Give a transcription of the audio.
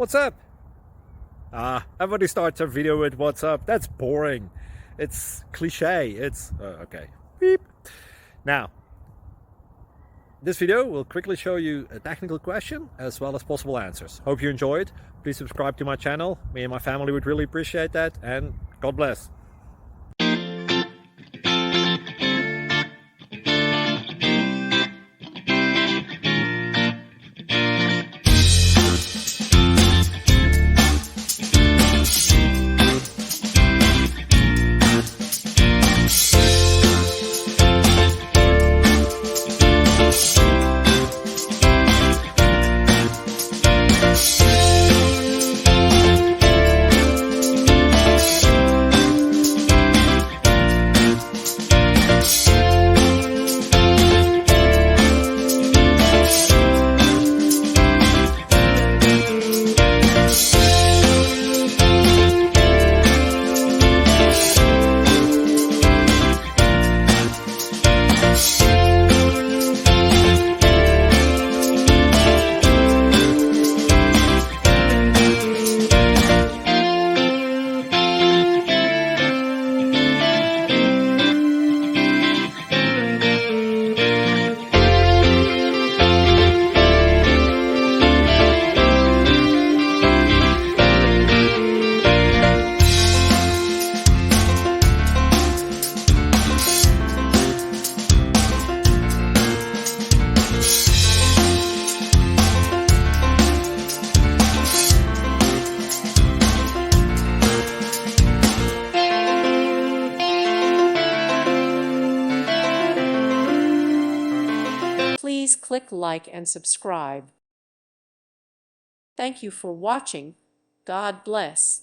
what's up? Everybody starts their video with what's up. That's boring. It's cliche. It's okay. Beep. Now, this video will quickly show you a technical question as well as possible answers. Hope you enjoyed. Please subscribe to my channel. Me and my family would really appreciate that, and God bless. Please click like and subscribe. Thank you for watching. God bless.